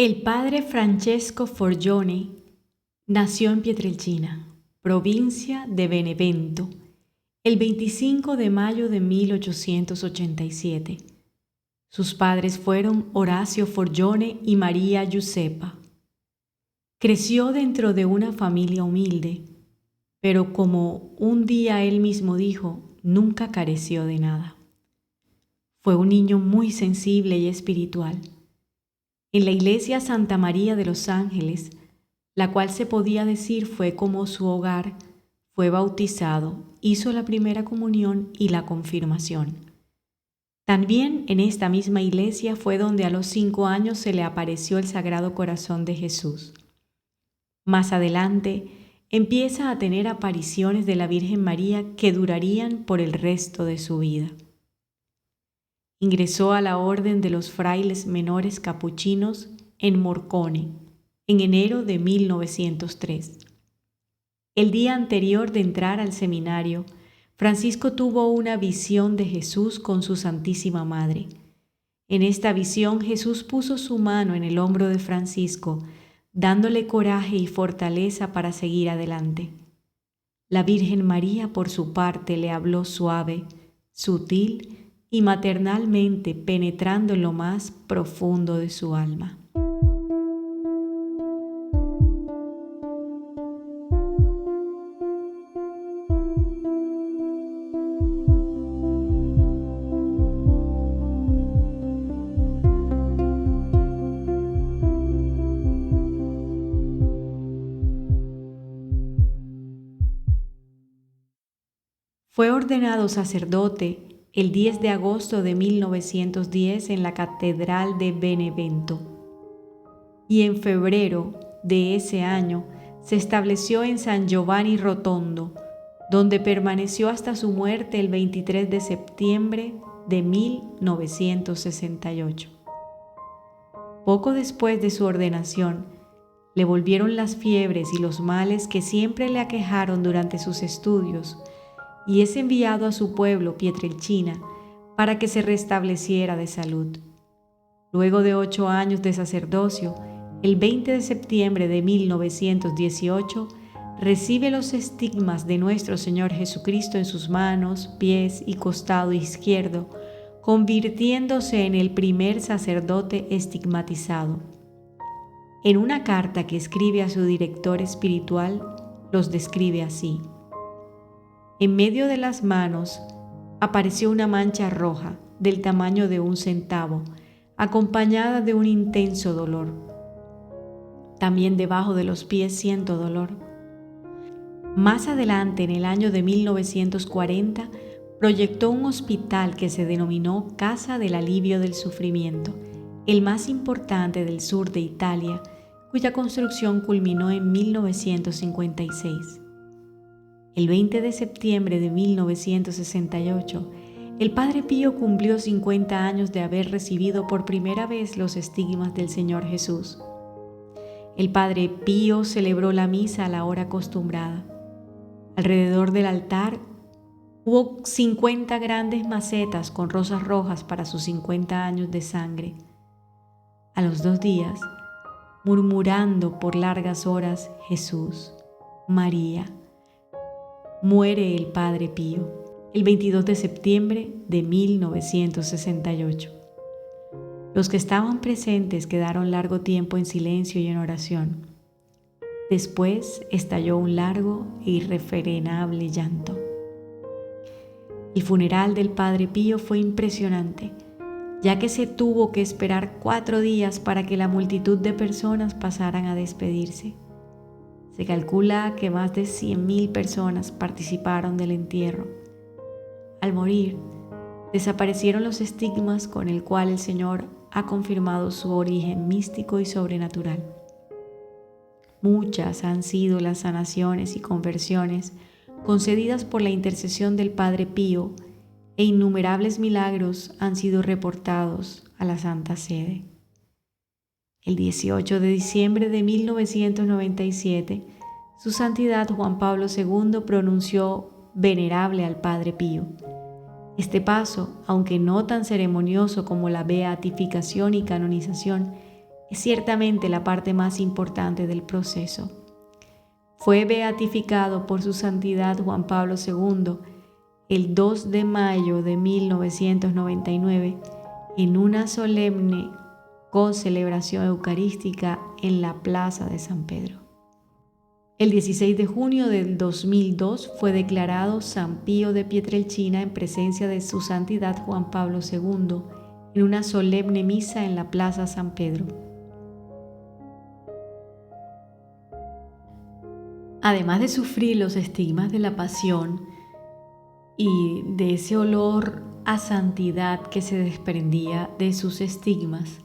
El padre Francesco Forgione nació en Pietrelcina, provincia de Benevento, el 25 de mayo de 1887. Sus padres fueron Orazio Forgione y María Giuseppa. Creció dentro de una familia humilde, pero como un día él mismo dijo, nunca careció de nada. Fue un niño muy sensible y espiritual. En la iglesia Santa María de los Ángeles, la cual se podía decir fue como su hogar, fue bautizado, hizo la primera comunión y la confirmación. También en esta misma iglesia fue donde a los 5 años se le apareció el Sagrado Corazón de Jesús. Más adelante, empieza a tener apariciones de la Virgen María que durarían por el resto de su vida. Ingresó a la Orden de los Frailes Menores Capuchinos en Morcone, en enero de 1903. El día anterior de entrar al seminario, Francisco tuvo una visión de Jesús con su Santísima Madre. En esta visión Jesús puso su mano en el hombro de Francisco, dándole coraje y fortaleza para seguir adelante. La Virgen María, por su parte, le habló suave, sutil y maternalmente, penetrando en lo más profundo de su alma. Fue ordenado sacerdote el 10 de agosto de 1910 en la Catedral de Benevento, y en febrero de ese año se estableció en San Giovanni Rotondo, donde permaneció hasta su muerte el 23 de septiembre de 1968. Poco después de su ordenación, le volvieron las fiebres y los males que siempre le aquejaron durante sus estudios, y es enviado a su pueblo, Pietrelcina, para que se restableciera de salud. Luego de 8 años de sacerdocio, el 20 de septiembre de 1918, recibe los estigmas de nuestro Señor Jesucristo en sus manos, pies y costado izquierdo, convirtiéndose en el primer sacerdote estigmatizado. En una carta que escribe a su director espiritual, los describe así: en medio de las manos apareció una mancha roja del tamaño de 1 centavo, acompañada de un intenso dolor. También debajo de los pies siento dolor. Más adelante, en el año de 1940, proyectó un hospital que se denominó Casa del Alivio del Sufrimiento, el más importante del sur de Italia, cuya construcción culminó en 1956. El 20 de septiembre de 1968, el Padre Pío cumplió 50 años de haber recibido por primera vez los estigmas del Señor Jesús. El Padre Pío celebró la misa a la hora acostumbrada. Alrededor del altar hubo 50 grandes macetas con rosas rojas para sus 50 años de sangre. A los 2 días, murmurando por largas horas, Jesús, María, muere el Padre Pío, el 22 de septiembre de 1968. Los que estaban presentes quedaron largo tiempo en silencio y en oración. Después estalló un largo e irrefrenable llanto. El funeral del Padre Pío fue impresionante, ya que se tuvo que esperar 4 días para que la multitud de personas pasaran a despedirse. Se calcula que más de 100.000 personas participaron del entierro. Al morir, desaparecieron los estigmas con el cual el Señor ha confirmado su origen místico y sobrenatural. Muchas han sido las sanaciones y conversiones concedidas por la intercesión del Padre Pío, e innumerables milagros han sido reportados a la Santa Sede. El 18 de diciembre de 1997, Su Santidad Juan Pablo II pronunció venerable al Padre Pío. Este paso, aunque no tan ceremonioso como la beatificación y canonización, es ciertamente la parte más importante del proceso. Fue beatificado por su santidad Juan Pablo II el 2 de mayo de 1999 en una solemne concelebración eucarística en la Plaza de San Pedro. El 16 de junio del 2002 fue declarado San Pío de Pietrelcina en presencia de su santidad Juan Pablo II en una solemne misa en la Plaza San Pedro. Además de sufrir los estigmas de la pasión y de ese olor a santidad que se desprendía de sus estigmas,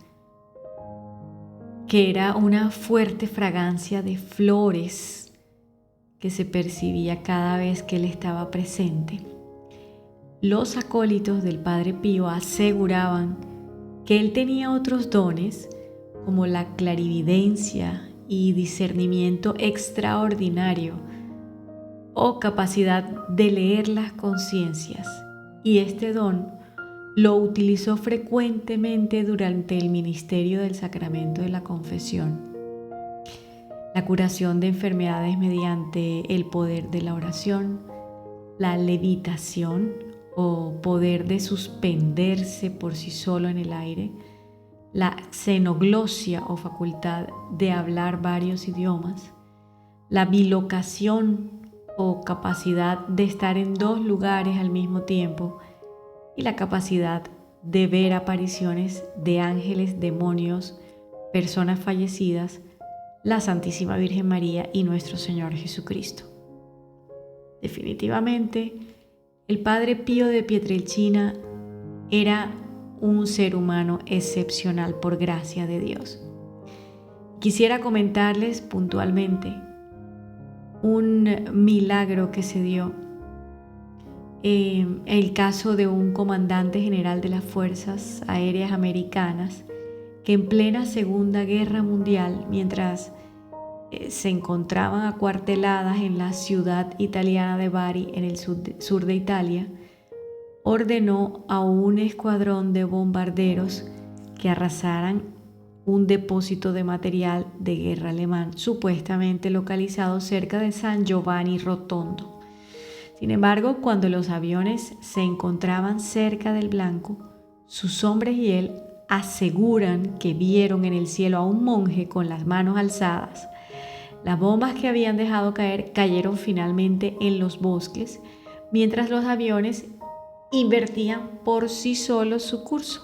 que era una fuerte fragancia de flores que se percibía cada vez que él estaba presente, los acólitos del Padre Pío aseguraban que él tenía otros dones como la clarividencia y discernimiento extraordinario o capacidad de leer las conciencias, y este don lo utilizó frecuentemente durante el ministerio del sacramento de la confesión, la curación de enfermedades mediante el poder de la oración, la levitación o poder de suspenderse por sí solo en el aire, la xenoglosia o facultad de hablar varios idiomas, la bilocación o capacidad de estar en dos lugares al mismo tiempo y la capacidad de ver apariciones de ángeles, demonios, personas fallecidas, la Santísima Virgen María y nuestro Señor Jesucristo. Definitivamente, el Padre Pío de Pietrelcina era un ser humano excepcional por gracia de Dios. Quisiera comentarles puntualmente un milagro que se dio, el caso de un comandante general de las Fuerzas Aéreas Americanas que en plena Segunda Guerra Mundial, mientras se encontraban acuarteladas en la ciudad italiana de Bari, en el sur de Italia, ordenó a un escuadrón de bombarderos que arrasaran un depósito de material de guerra alemán, supuestamente localizado cerca de San Giovanni Rotondo. Sin embargo, cuando los aviones se encontraban cerca del blanco, sus hombres y él aseguran que vieron en el cielo a un monje con las manos alzadas. Las bombas que habían dejado caer cayeron finalmente en los bosques, mientras los aviones invertían por sí solos su curso.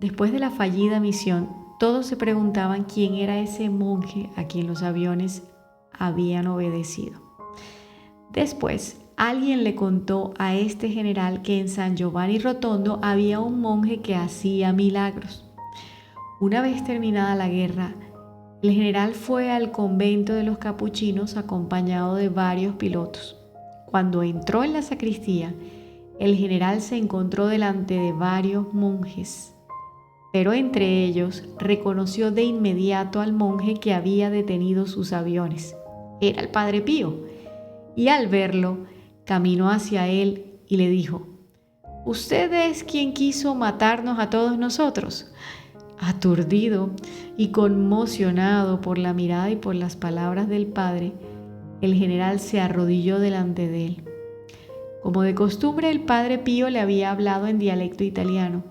Después de la fallida misión, todos se preguntaban quién era ese monje a quien los aviones habían obedecido. Después, alguien le contó a este general que en San Giovanni Rotondo había un monje que hacía milagros. Una vez terminada la guerra, el general fue al convento de los capuchinos acompañado de varios pilotos. Cuando entró en la sacristía, el general se encontró delante de varios monjes, pero entre ellos reconoció de inmediato al monje que había detenido sus aviones. Era el Padre Pío, y al verlo, caminó hacia él y le dijo: «¿Usted es quien quiso matarnos a todos nosotros?». Aturdido y conmocionado por la mirada y por las palabras del padre, el general se arrodilló delante de él. Como de costumbre, el Padre Pío le había hablado en dialecto italiano,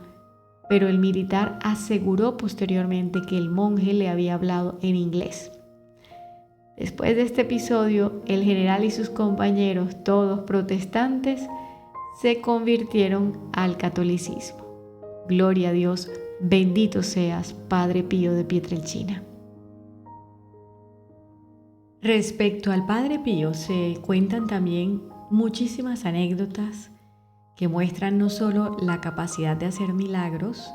pero el militar aseguró posteriormente que el monje le había hablado en inglés. Después de este episodio, el general y sus compañeros, todos protestantes, se convirtieron al catolicismo. Gloria a Dios, bendito seas, Padre Pío de Pietrelcina. Respecto al Padre Pío, se cuentan también muchísimas anécdotas que muestran no solo la capacidad de hacer milagros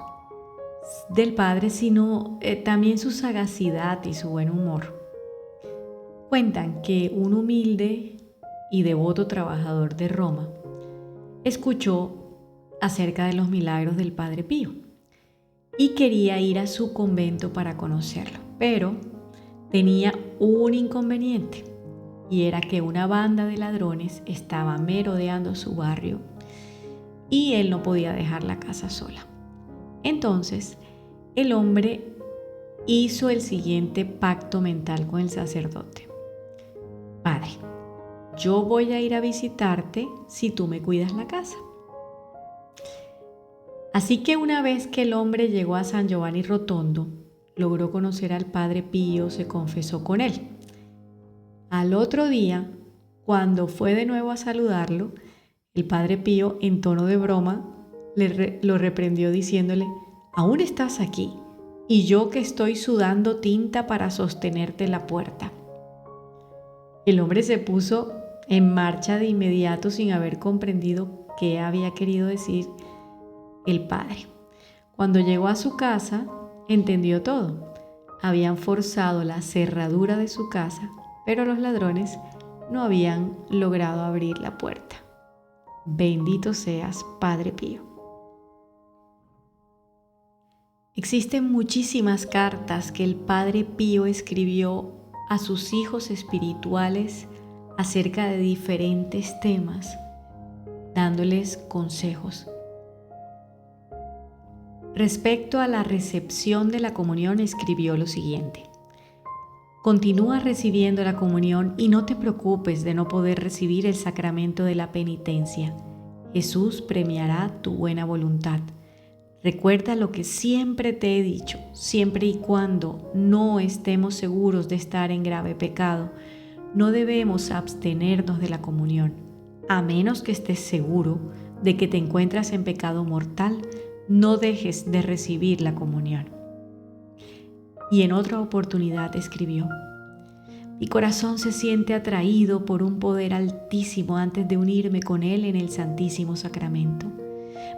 del Padre, sino también su sagacidad y su buen humor. Cuentan que un humilde y devoto trabajador de Roma escuchó acerca de los milagros del Padre Pío y quería ir a su convento para conocerlo, pero tenía un inconveniente, y era que una banda de ladrones estaba merodeando su barrio y él no podía dejar la casa sola. Entonces el hombre hizo el siguiente pacto mental con el sacerdote. Padre, yo voy a ir a visitarte si tú me cuidas la casa. Así que una vez que el hombre llegó a San Giovanni Rotondo, logró conocer al Padre Pío, se confesó con él. Al otro día, cuando fue de nuevo a saludarlo, el Padre Pío, en tono de broma, lo reprendió diciéndole: «Aún estás aquí, y yo que estoy sudando tinta para sostenerte la puerta». El hombre se puso en marcha de inmediato sin haber comprendido qué había querido decir el padre. Cuando llegó a su casa, entendió todo. Habían forzado la cerradura de su casa, pero los ladrones no habían logrado abrir la puerta. Bendito seas, Padre Pío. Existen muchísimas cartas que el Padre Pío escribió a sus hijos espirituales acerca de diferentes temas, dándoles consejos. Respecto a la recepción de la comunión, escribió lo siguiente: «Continúa recibiendo la comunión y no te preocupes de no poder recibir el sacramento de la penitencia. Jesús premiará tu buena voluntad. Recuerda lo que siempre te he dicho, siempre y cuando no estemos seguros de estar en grave pecado, no debemos abstenernos de la comunión, a menos que estés seguro de que te encuentras en pecado mortal. No dejes de recibir la comunión». Y en otra oportunidad escribió: «Mi corazón se siente atraído por un poder altísimo antes de unirme con él en el Santísimo Sacramento.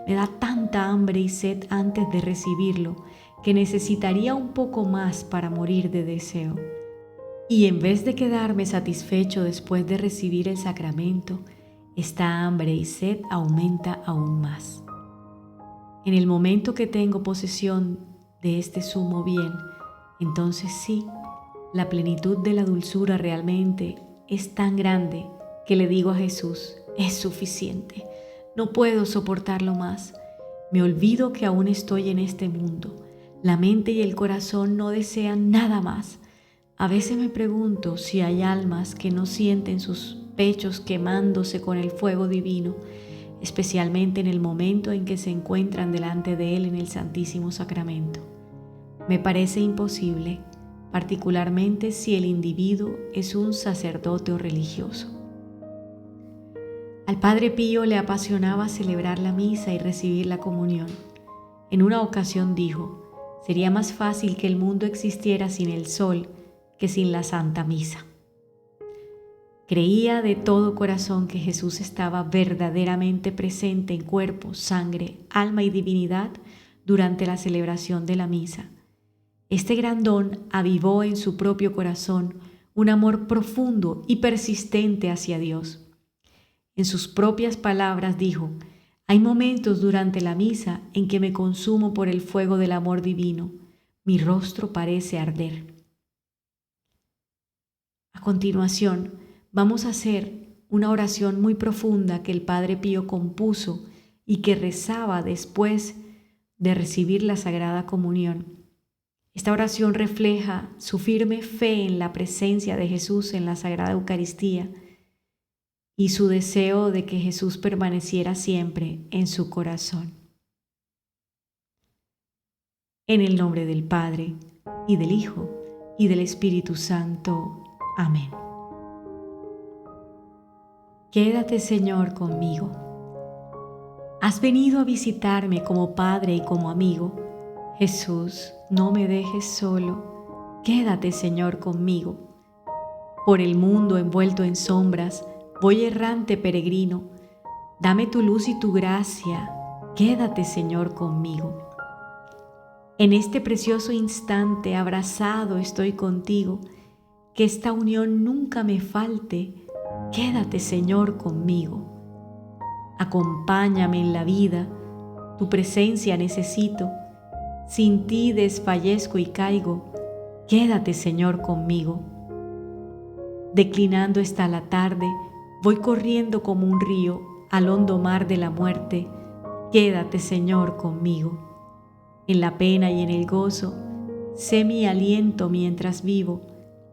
Me da tanta hambre y sed antes de recibirlo que necesitaría un poco más para morir de deseo. Y en vez de quedarme satisfecho después de recibir el sacramento, esta hambre y sed aumenta aún más. En el momento que tengo posesión de este sumo bien, entonces sí, la plenitud de la dulzura realmente es tan grande que le digo a Jesús: es suficiente, no puedo soportarlo más. Me olvido que aún estoy en este mundo. La mente y el corazón no desean nada más. A veces me pregunto si hay almas que no sienten sus pechos quemándose con el fuego divino, especialmente en el momento en que se encuentran delante de Él en el Santísimo Sacramento. Me parece imposible, particularmente si el individuo es un sacerdote o religioso». Al Padre Pío le apasionaba celebrar la misa y recibir la comunión. En una ocasión dijo: «Sería más fácil que el mundo existiera sin el sol que sin la Santa Misa». Creía de todo corazón que Jesús estaba verdaderamente presente en cuerpo, sangre, alma y divinidad durante la celebración de la misa. Este gran don avivó en su propio corazón un amor profundo y persistente hacia Dios. En sus propias palabras dijo: «Hay momentos durante la misa en que me consumo por el fuego del amor divino. Mi rostro parece arder». A continuación, vamos a hacer una oración muy profunda que el Padre Pío compuso y que rezaba después de recibir la Sagrada Comunión. Esta oración refleja su firme fe en la presencia de Jesús en la Sagrada Eucaristía y su deseo de que Jesús permaneciera siempre en su corazón. En el nombre del Padre, y del Hijo, y del Espíritu Santo. Amén. Quédate, Señor, conmigo. Has venido a visitarme como Padre y como amigo. Jesús, no me dejes solo. Quédate, Señor, conmigo. Por el mundo envuelto en sombras, voy errante peregrino. Dame tu luz y tu gracia. Quédate, Señor, conmigo. En este precioso instante abrazado estoy contigo. Que esta unión nunca me falte. Quédate, Señor, conmigo. Acompáñame en la vida. Tu presencia necesito. Sin ti desfallezco y caigo. Quédate, Señor, conmigo. Declinando está la tarde, voy corriendo como un río al hondo mar de la muerte. Quédate, Señor, conmigo. En la pena y en el gozo, sé mi aliento mientras vivo,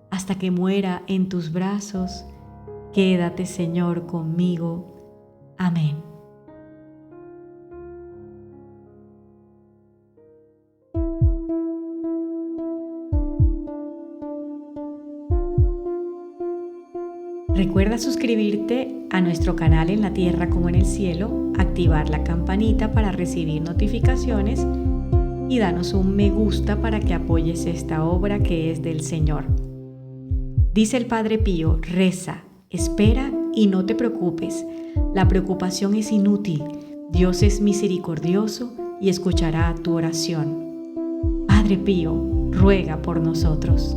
hasta que muera en tus brazos. Quédate, Señor, conmigo. Amén. Recuerda suscribirte a nuestro canal en la tierra como en el cielo, activar la campanita para recibir notificaciones y danos un me gusta para que apoyes esta obra que es del Señor. Dice el Padre Pío: reza, espera y no te preocupes. La preocupación es inútil. Dios es misericordioso y escuchará tu oración. Padre Pío, ruega por nosotros.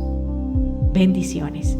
Bendiciones.